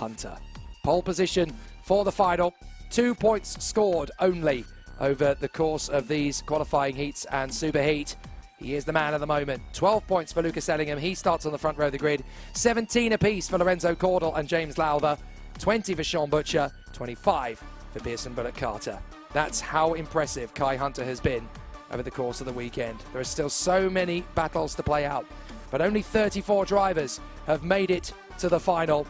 Hunter. Pole position for the final. 2 points scored only over the course of these qualifying heats and superheat. He is the man of the moment. 12 points for Lucas Ellingham. He starts on the front row of the grid. 17 apiece for Lorenzo Cordell and James Lowther. 20 for Sean Butcher. 25 for Pearson Bullock Carter. That's how impressive Kai Hunter has been over the course of the weekend. There are still so many battles to play out, but only 34 drivers have made it to the final.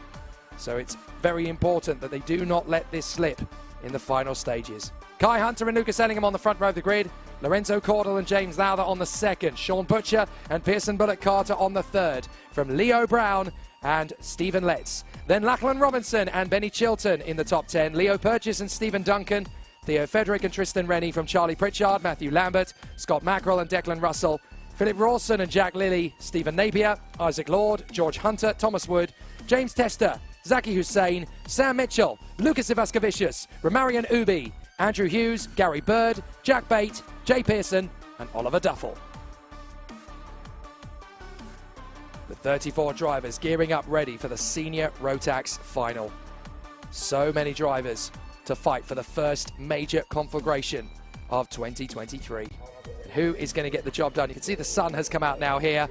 So it's very important that they do not let this slip in the final stages. Kai Hunter and Lucas Ellingham on the front row of the grid. Lorenzo Cordell and James Lowther on the second. Sean Butcher and Pearson Bullock Carter on the third. From Leo Brown and Stephen Letts. Then Lachlan Robinson and Benny Chilton in the top 10. Leo Purchase and Stephen Duncan. Theo Federick and Tristan Rennie from Charlie Pritchard. Matthew Lambert, Scott Mackerel and Declan Russell. Philip Rawson and Jack Lilly. Stephen Napier, Isaac Lord, George Hunter, Thomas Wood, James Tester, Zaki Hussain, Sam Mitchell, Lucas Evaskovicius, Romarian Ubi, Andrew Hughes, Gary Bird, Jack Bate, Jay Pearson and Oliver Duffel. The 34 drivers gearing up ready for the Senior Rotax final. So many drivers to fight for the first major conflagration of 2023. And who is going to get the job done? You can see the sun has come out now here.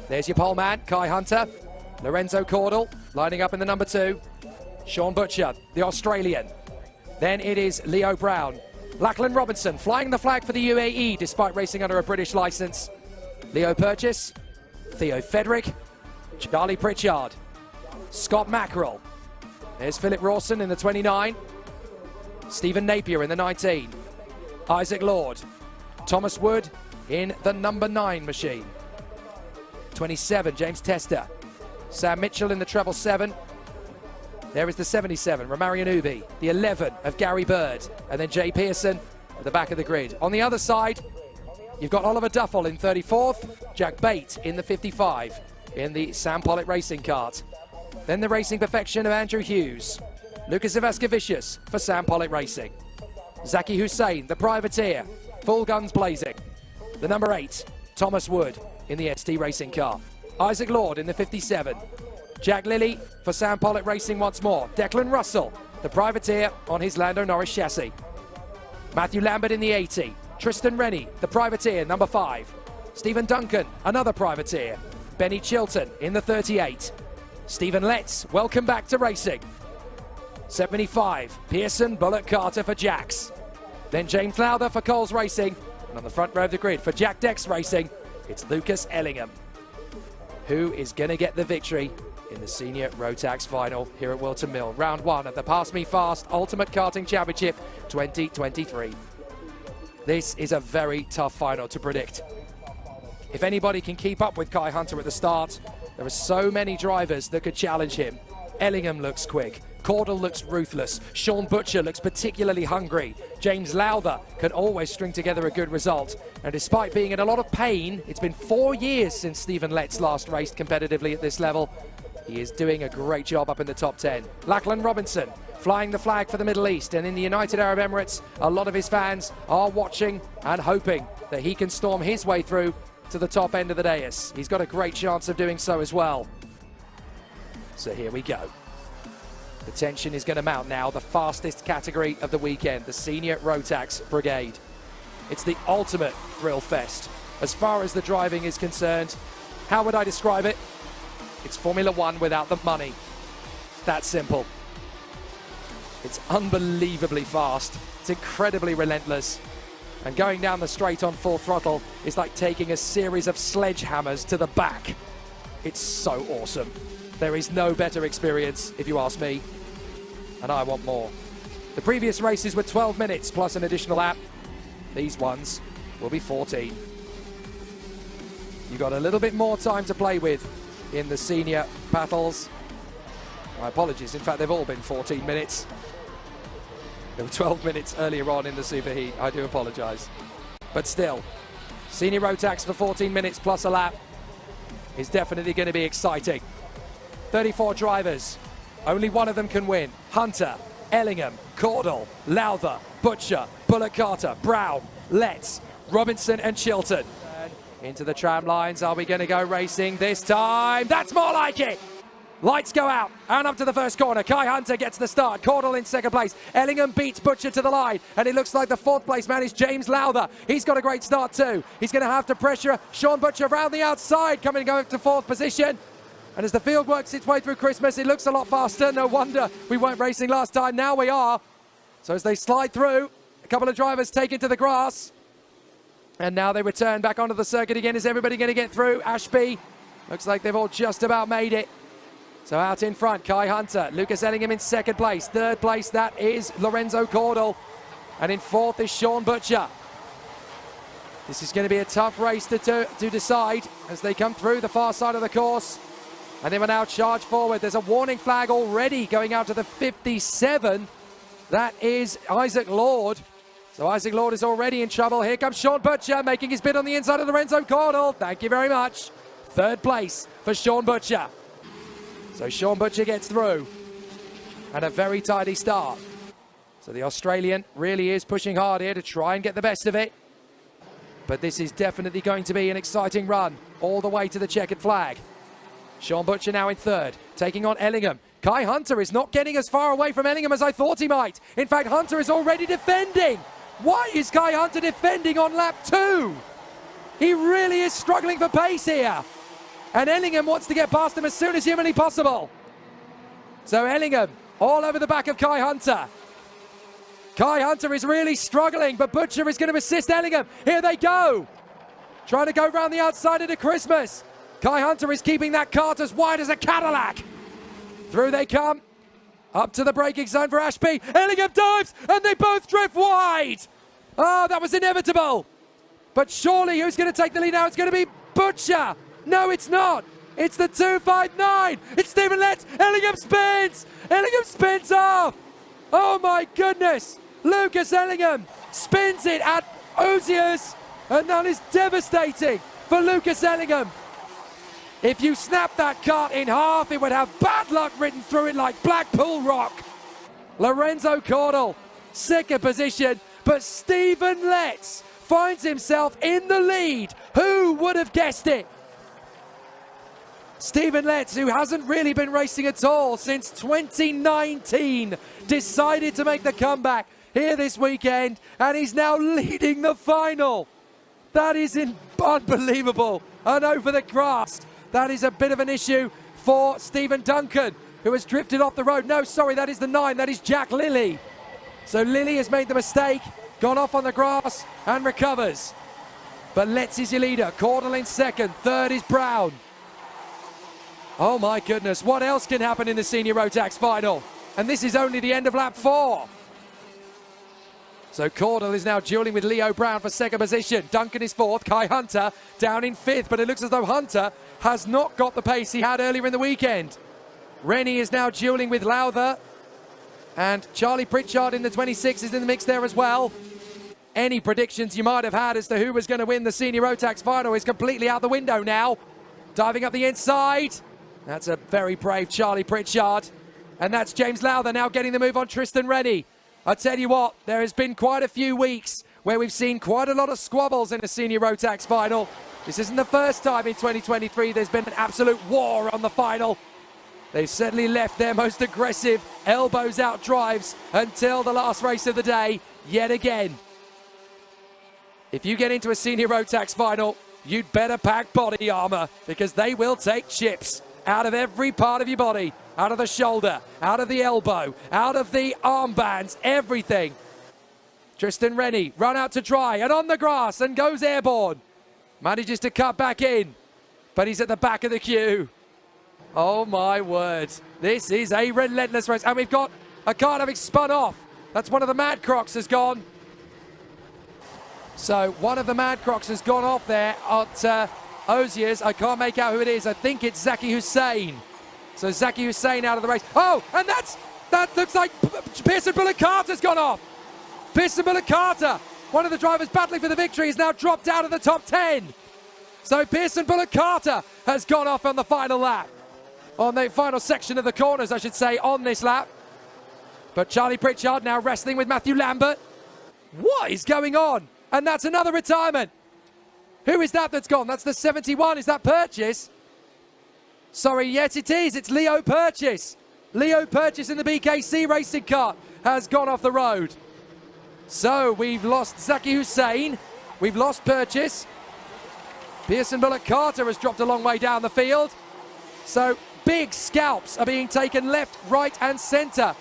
There's your pole man, Kai Hunter. Lorenzo Cordell lining up in the number 2. Sean Butcher, the Australian. Then it is Leo Brown. Lachlan Robinson flying the flag for the UAE despite racing under a British licence. Leo Purchase, Theo Federick, Charlie Pritchard, Scott Mackerel. There's Philip Rawson in the 29. Stephen Napier in the 19. Isaac Lord. Thomas Wood in the number 9 machine. 27, James Tester. Sam Mitchell in the treble 7. There is the 77, Romarian Ubi. The 11 of Gary Bird. And then Jay Pearson at the back of the grid. On the other side, you've got Oliver Duffel in 34th. Jack Bate in the 55 in the Sam Pollitt racing kart. Then the racing perfection of Andrew Hughes. Lucas Evaskovicius for Sam Pollitt Racing. Zaki Hussain, the privateer, full guns blazing. The number 8, Thomas Wood in the ST racing car. Isaac Lord in the 57. Jack Lilly for Sam Pollitt Racing once more. Declan Russell, the privateer on his Lando Norris chassis. Matthew Lambert in the 80. Tristan Rennie, the privateer, number 5. Stephen Duncan, another privateer. Benny Chilton in the 38. Stephen Letts, welcome back to racing. 75, Pearson Bullock Carter for Jacks. Then James Lowther for Coles Racing. And on the front row of the grid for Jack Dex Racing, it's Lucas Ellingham. Who is going to get the victory in the Senior Rotax final here at Whilton Mill? Round 1 of the Pass Me Fast Ultimate Karting Championship 2023. This is a very tough final to predict. If anybody can keep up with Kai Hunter at the start, there are so many drivers that could challenge him. Ellingham looks quick. Cordell looks ruthless. Sean Butcher looks particularly hungry. James Lowther can always string together a good result. And despite being in a lot of pain, it's been 4 years since Stephen Letts last raced competitively at this level. He is doing a great job up in the top 10. Lachlan Robinson flying the flag for the Middle East. And in the United Arab Emirates, a lot of his fans are watching and hoping that he can storm his way through to the top end of the dais. He's got a great chance of doing so as well. So here we go. The tension is going to mount now. The fastest category of the weekend, the Senior Rotax Brigade. It's the ultimate thrill fest. As far as the driving is concerned, how would I describe it? It's Formula One without the money. It's that simple. It's unbelievably fast. It's incredibly relentless. And going down the straight on full throttle is like taking a series of sledgehammers to the back. It's so awesome. There is no better experience, if you ask me. And I want more. The previous races were 12 minutes plus an additional lap. These ones will be 14. You've got a little bit more time to play with in the senior battles. My apologies, in fact they've all been 14 minutes. There were 12 minutes earlier on in the superheat, I do apologise. But still, Senior Rotax for 14 minutes plus a lap is definitely going to be exciting. 34 drivers, only one of them can win. Hunter, Ellingham, Cordell, Lowther, Butcher, Bullock Carter, Brown, Letts, Robinson and Chilton. And into the tram lines, are we going to go racing this time? That's more like it! Lights go out and up to the first corner. Kai Hunter gets the start. Cordell in second place. Ellingham beats Butcher to the line. And it looks like the fourth place man is James Lowther. He's got a great start too. He's going to have to pressure Sean Butcher around the outside, going to fourth position. And as the field works its way through Christmas, it looks a lot faster. No wonder we weren't racing last time. Now we are. So as they slide through, a couple of drivers take it to the grass. And now they return back onto the circuit again. Is everybody going to get through? Ashby, looks like they've all just about made it. So out in front, Kai Hunter. Lucas Ellingham in second place. Third place, that is Lorenzo Cordell. And in fourth is Sean Butcher. This is going to be a tough race to decide as they come through the far side of the course. And they will now charge forward. There's a warning flag already going out to the 57. That is Isaac Lord. So Isaac Lord is already in trouble. Here comes Sean Butcher making his bid on the inside of Lorenzo Cordell. Thank you very much. Third place for Sean Butcher. So Sean Butcher gets through, and a very tidy start. So the Australian really is pushing hard here to try and get the best of it. But this is definitely going to be an exciting run all the way to the checkered flag. Sean Butcher now in third, taking on Ellingham. Kai Hunter is not getting as far away from Ellingham as I thought he might. In fact, Hunter is already defending. Why is Kai Hunter defending on lap 2? He really is struggling for pace here. And Ellingham wants to get past him as soon as humanly possible. So Ellingham all over the back of Kai Hunter. Kai Hunter is really struggling, but Butcher is going to assist Ellingham. Here they go. Trying to go round the outside into Christmas. Kai Hunter is keeping that kart as wide as a Cadillac. Through they come. Up to the braking zone for Ashby. Ellingham dives, and they both drift wide. Oh, that was inevitable. But surely who's going to take the lead now? It's going to be Butcher. No, it's not. It's the 259. It's Stephen Letts. Ellingham spins. Ellingham spins off. Oh, my goodness. Lucas Ellingham spins it at Osiers. And that is devastating for Lucas Ellingham. If you snap that kart in half, it would have bad luck written through it like Blackpool Rock. Lorenzo Cordell, second position, but Stephen Letts finds himself in the lead. Who would have guessed it? Stephen Letts, who hasn't really been racing at all since 2019, decided to make the comeback here this weekend, and he's now leading the final. That is unbelievable. And over the grass, that is a bit of an issue for Stephen Duncan, who has drifted off the road. No, sorry, that is the 9. That is Jack Lilly. So Lilly has made the mistake, gone off on the grass, and recovers. But Letts is your leader. Cordell in second. Third is Brown. Oh my goodness, what else can happen in the Senior Rotax final? And this is only the end of lap 4. So Cordell is now dueling with Leo Brown for second position. Duncan is fourth, Kai Hunter down in fifth, but it looks as though Hunter has not got the pace he had earlier in the weekend. Rennie is now dueling with Lowther, and Charlie Pritchard in the 26 is in the mix there as well. Any predictions you might have had as to who was going to win the Senior Rotax final is completely out the window now. Diving up the inside. That's a very brave Charlie Pritchard. And that's James Lowther now getting the move on Tristan Rennie. I tell you what, there has been quite a few weeks where we've seen quite a lot of squabbles in a Senior Rotax final. This isn't the first time in 2023 there's been an absolute war on the final. They've certainly left their most aggressive elbows out drives until the last race of the day, yet again. If you get into a Senior Rotax final, you'd better pack body armour, because they will take chips out of every part of your body, out of the shoulder, out of the elbow, out of the armbands, everything. Tristan Rennie run out to try, and on the grass, and goes airborne. Manages to cut back in, but he's at the back of the queue. Oh my word, this is a relentless race. And we've got a kart having spun off. That's one of the Mad Crocs has gone. So one of the Mad Crocs has gone off there at Osiers. I can't make out who it is. I think it's Zaki Hussein. So Zaki Hussein out of the race. Oh, and that looks like Pearson Bullock Carter's gone off. Pearson Bullock Carter, one of the drivers battling for the victory, is now dropped out of the top 10. So Pearson Bullock Carter has gone off on the final lap. On the final section of the corners, I should say, on this lap. But Charlie Pritchard now wrestling with Matthew Lambert. What is going on? And that's another retirement. Who is that that's gone? That's the 71. Is that Purchase? Sorry, yes it is. It's Leo Purchase. Leo Purchase in the BKC racing kart has gone off the road. So we've lost Zaki Hussein. We've lost Purchase. Pearson Bullock Carter has dropped a long way down the field. So big scalps are being taken left, right and centre.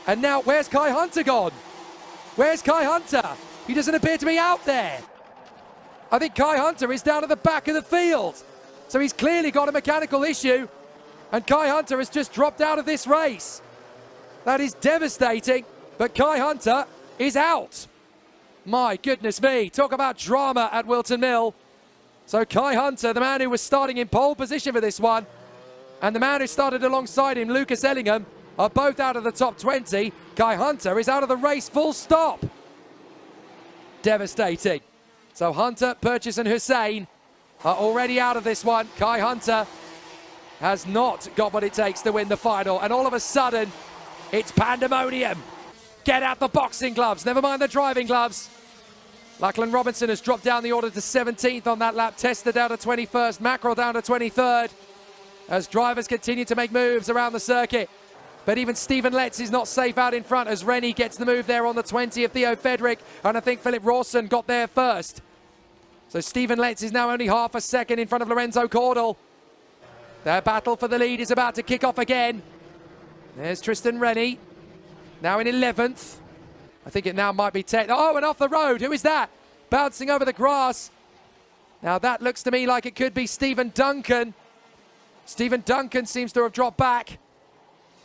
And now where's Kai Hunter gone? Where's Kai Hunter? He doesn't appear to be out there. I think Kai Hunter is down at the back of the field. So he's clearly got a mechanical issue. And Kai Hunter has just dropped out of this race. That is devastating. But Kai Hunter is out. My goodness me. Talk about drama at Whilton Mill. So Kai Hunter, the man who was starting in pole position for this one, and the man who started alongside him, Lucas Ellingham, are both out of the top 20. Kai Hunter is out of the race, full stop. Devastating. So Hunter, Purchase and Hussein are already out of this one. Kai Hunter has not got what it takes to win the final. And all of a sudden, it's pandemonium. Get out the boxing gloves, never mind the driving gloves. Lachlan Robinson has dropped down the order to 17th on that lap. Tester down to 21st, Mackerel down to 23rd. As drivers continue to make moves around the circuit. But even Stephen Letts is not safe out in front as Rennie gets the move there on the 20 of Theo Fedrick. And I think Philip Rawson got there first. So Stephen Letts is now only half a second in front of Lorenzo Cordell. Their battle for the lead is about to kick off again. There's Tristan Rennie, now in 11th. I think it now might be 10th. Oh, and off the road. Who is that? Bouncing over the grass. Now that looks to me like it could be Stephen Duncan. Stephen Duncan seems to have dropped back.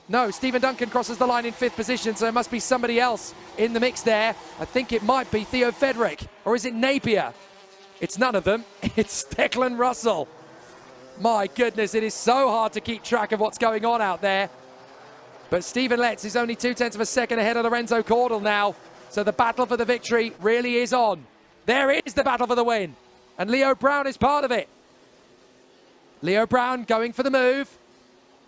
No, Stephen Duncan crosses the line in 5th position, so it must be somebody else in the mix there. I think it might be Theo Fedrick, or is it Napier? It's none of them. It's Declan Russell. My goodness, it is so hard to keep track of what's going on out there. But Stephen Letts is only 0.2 of a second ahead of Lorenzo Cordell now. So the battle for the victory really is on. There is the battle for the win. And Leo Brown is part of it. Leo Brown going for the move.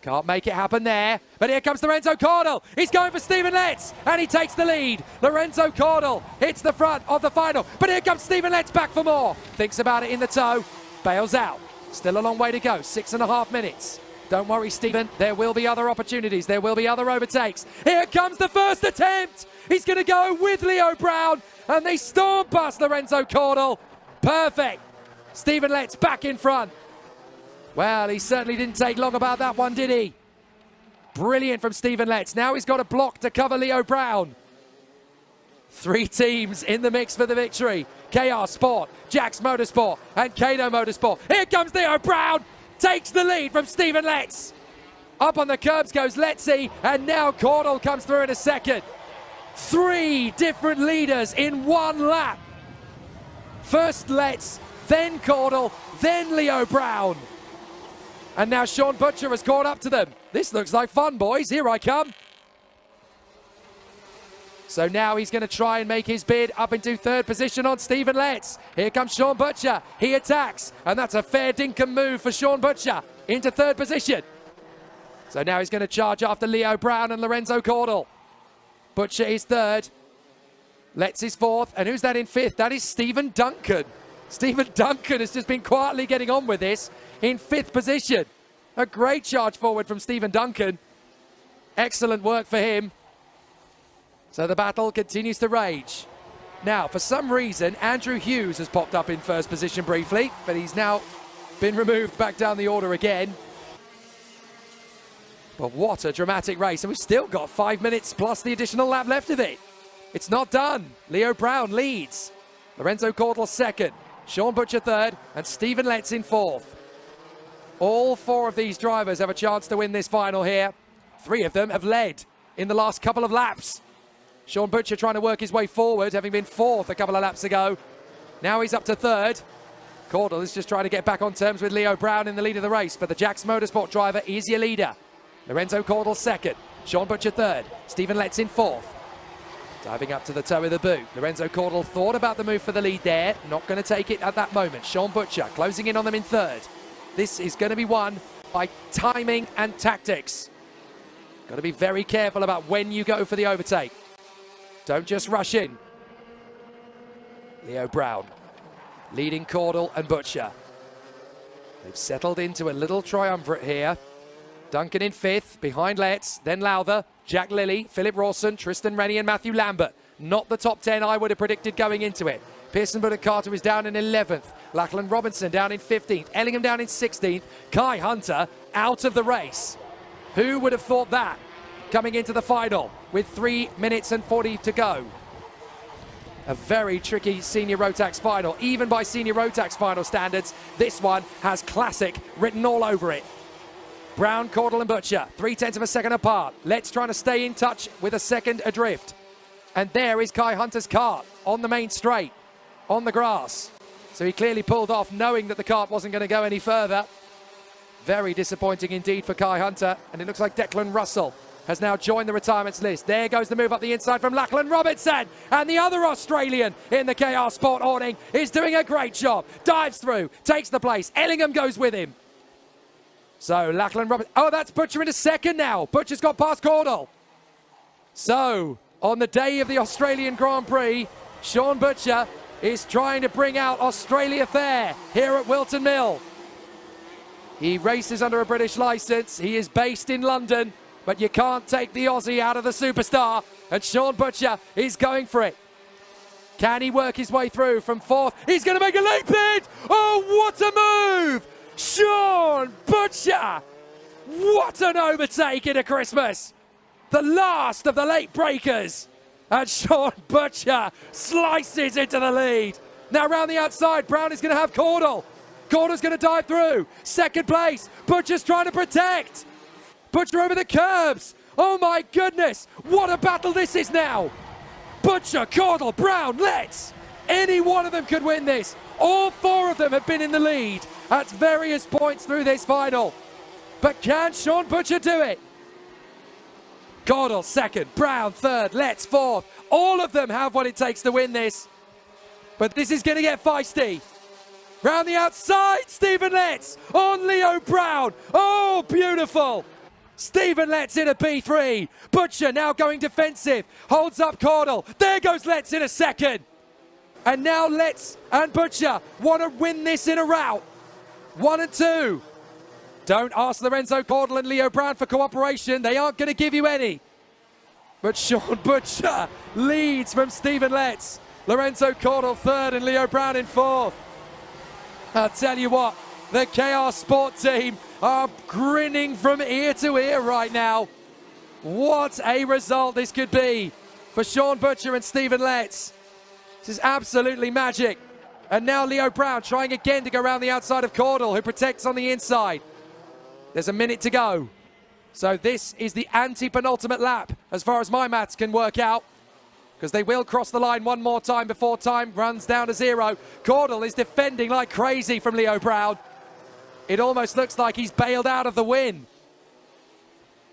Can't make it happen there. But here comes Lorenzo Cordell. He's going for Stephen Letts. And he takes the lead. Lorenzo Cordell hits the front of the final. But here comes Stephen Letts back for more. Thinks about it in the toe. Bails out. Still a long way to go. 6.5 minutes. Don't worry, Stephen. There will be other opportunities. There will be other overtakes. Here comes the first attempt. He's going to go with Leo Brown. And they storm past Lorenzo Cordell. Perfect. Stephen Letts back in front. Well, he certainly didn't take long about that one, did he? Brilliant from Stephen Letts. Now he's got a block to cover Leo Brown. 3 teams in the mix for the victory. KR Sport, Jax Motorsport, and Kato Motorsport. Here comes Leo Brown. Takes the lead from Stephen Letts. Up on the curbs goes Lettsy, and now Cordell comes through in a second. 3 different leaders in one lap. First Letts, then Cordell, then Leo Brown. And now Sean Butcher has caught up to them. This looks like fun, boys. Here I come. So now he's going to try and make his bid up into 3rd position on Stephen Letts. Here comes Sean Butcher. He attacks. And that's a fair dinkum move for Sean Butcher into 3rd position. So now he's going to charge after Leo Brown and Lorenzo Cordell. Butcher is 3rd. Letts is 4th. And who's that in 5th? That is Stephen Duncan. Stephen Duncan has just been quietly getting on with this in 5th position. A great charge forward from Stephen Duncan. Excellent work for him. So the battle continues to rage. Now, for some reason, Andrew Hughes has popped up in 1st position briefly, but he's now been removed back down the order again. But what a dramatic race, and we've still got 5 minutes plus the additional lap left of it. It's not done. Leo Brown leads. Lorenzo Cordell 2nd. Sean Butcher 3rd, and Stephen Letts in 4th. All 4 of these drivers have a chance to win this final here. 3 of them have led in the last couple of laps. Sean Butcher trying to work his way forward, having been 4th a couple of laps ago. Now he's up to 3rd. Cordell is just trying to get back on terms with Leo Brown in the lead of the race, but the Jax Motorsport driver is your leader. Lorenzo Cordell 2nd, Sean Butcher 3rd, Stephen Letts in 4th. Diving up to the toe of the boot. Lorenzo Cordell thought about the move for the lead there. Not going to take it at that moment. Sean Butcher closing in on them in 3rd. This is going to be won by timing and tactics. Got to be very careful about when you go for the overtake. Don't just rush in. Leo Brown leading Cordell and Butcher. They've settled into a little triumvirate here. Duncan in 5th, behind Letts, then Lowther, Jack Lilly, Philip Rawson, Tristan Rennie and Matthew Lambert. Not the top 10 I would have predicted going into it. Pearson Buddha Carter is down in 11th. Lachlan Robinson down in 15th. Ellingham down in 16th. Kai Hunter out of the race. Who would have thought that coming into the final with 3 minutes and 40 to go? A very tricky senior Rotax final. Even by senior Rotax final standards, this one has classic written all over it. Brown, Caudle and Butcher, 0.3 of a second apart. Let's try to stay in touch with a second adrift. And there is Kai Hunter's kart on the main straight, on the grass. So he clearly pulled off knowing that the kart wasn't going to go any further. Very disappointing indeed for Kai Hunter. And it looks like Declan Russell has now joined the retirements list. There goes the move up the inside from Lachlan Robinson. And the other Australian in the KR Sport awning is doing a great job. Dives through, takes the place. Ellingham goes with him. So Lachlan Robinson. Oh, that's Butcher into second now. Butcher's got past Caudle. So on the day of the Australian Grand Prix, Sean Butcher is trying to bring out Australia Fair here at Whilton Mill. He races under a British licence. He is based in London, but you can't take the Aussie out of the superstar. And Sean Butcher is going for it. Can he work his way through from 4th? He's going to make a late pit. Oh, what a move! Sean Butcher! What an overtake into Christmas! The last of the late breakers. And Sean Butcher slices into the lead. Now round the outside, Brown is going to have Caudle. Caudle's going to dive through. Second place. Butcher's trying to protect. Butcher over the curbs. Oh my goodness. What a battle this is now. Butcher, Caudle, Brown, Letts. Any one of them could win this. All 4 of them have been in the lead at various points through this final. But can Sean Butcher do it? Caudle 2nd, Brown 3rd, Letts 4th. All of them have what it takes to win this. But this is going to get feisty. Round the outside, Stephen Letts on Leo Brown. Oh, beautiful. Stephen Letts in a P3. Butcher now going defensive. Holds up Caudle. There goes Letts in a second. And now Letts and Butcher want to win this in a rout. 1 and 2. Don't ask Lorenzo Caudle and Leo Brown for cooperation. They aren't going to give you any. But Sean Butcher leads from Stephen Letts. Lorenzo Caudle 3rd and Leo Brown in 4th. I'll tell you what, the KR Sport team are grinning from ear to ear right now. What a result this could be for Sean Butcher and Stephen Letts. This is absolutely magic. And now Leo Brown trying again to go around the outside of Caudle, who protects on the inside. There's a minute to go. So this is the anti-penultimate lap, as far as my maths can work out, because they will cross the line one more time before time runs down to 0. Caudle is defending like crazy from Leo Brown. It almost looks like he's bailed out of the win.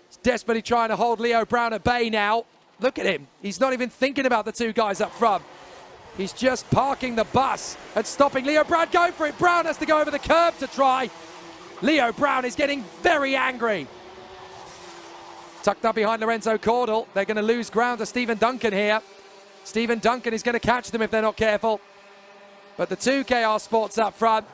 He's desperately trying to hold Leo Brown at bay now. Look at him. He's not even thinking about the 2 guys up front. He's just parking the bus and stopping Leo Brown going for it. Brown has to go over the curb to try. Leo Brown is getting very angry. Tucked up behind Lorenzo Caudle. They're going to lose ground to Stephen Duncan here. Stephen Duncan is going to catch them if they're not careful. But the 2 KR Sports up front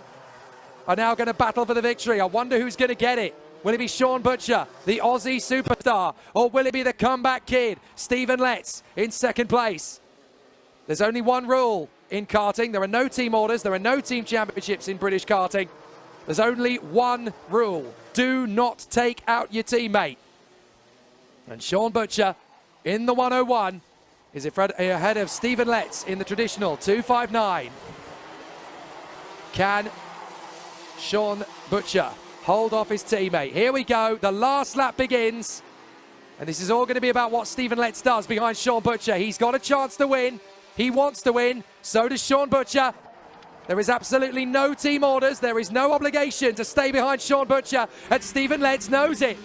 are now going to battle for the victory. I wonder who's going to get it. Will it be Sean Butcher, the Aussie superstar, or will it be the comeback kid, Stephen Letts, in 2nd place? There's only one rule in karting. There are no team orders. There are no team championships in British karting. There's only one rule. Do not take out your teammate. And Sean Butcher in the 101 is ahead of Stephen Letts in the traditional 259. Can Sean Butcher hold off his teammate? Here we go. The last lap begins. And this is all going to be about what Stephen Letts does behind Sean Butcher. He's got a chance to win. He wants to win. So does Sean Butcher. There is absolutely no team orders. There is no obligation to stay behind Sean Butcher. And Stephen Letts knows it.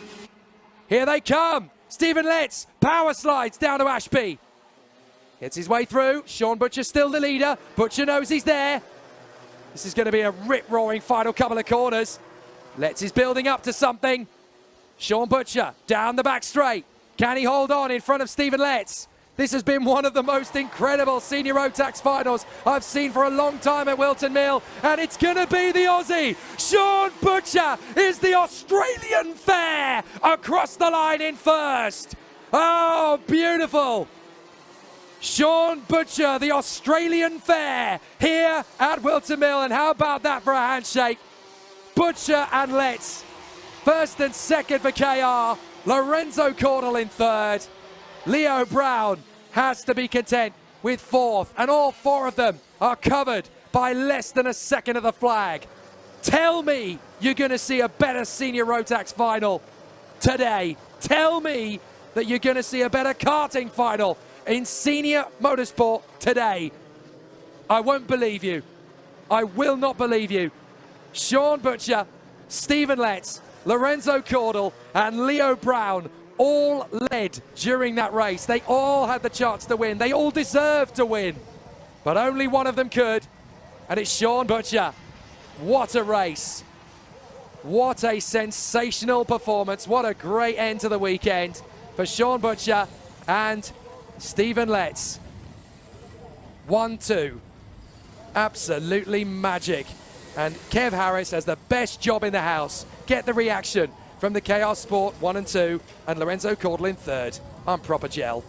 Here they come. Stephen Letts power slides down to Ashby. Gets his way through. Sean Butcher still the leader. Butcher knows he's there. This is going to be a rip-roaring final couple of corners. Letts is building up to something. Sean Butcher down the back straight. Can he hold on in front of Stephen Letts? This has been one of the most incredible senior Rotax finals I've seen for a long time at Whilton Mill, and it's going to be the Aussie. Sean Butcher is the Australian fair across the line in first. Oh, beautiful. Sean Butcher, the Australian fair, here at Whilton Mill, and how about that for a handshake? Butcher and Letts, first and second for KR. Lorenzo Cordell in third. Leo Brown has to be content with fourth, and all four of them are covered by less than a second of the flag. Tell me you're going to see a better senior Rotax final today. Tell me that you're going to see a better karting final in senior motorsport today. I won't believe you. I will not believe you. Sean Butcher, Stephen Letts, Lorenzo Cordell and Leo Brown all led during that race. They all had the chance to win. They all deserved to win. But only one of them could, and it's Sean Butcher. What a race. What a sensational performance. What a great end to the weekend for Sean Butcher and Stephen Letts. 1-2. Absolutely magic. And Kev Harris has the best job in the house. Get the reaction from the KR Sport 1 and 2, and Lorenzo Cordell in third. I'm proper gel.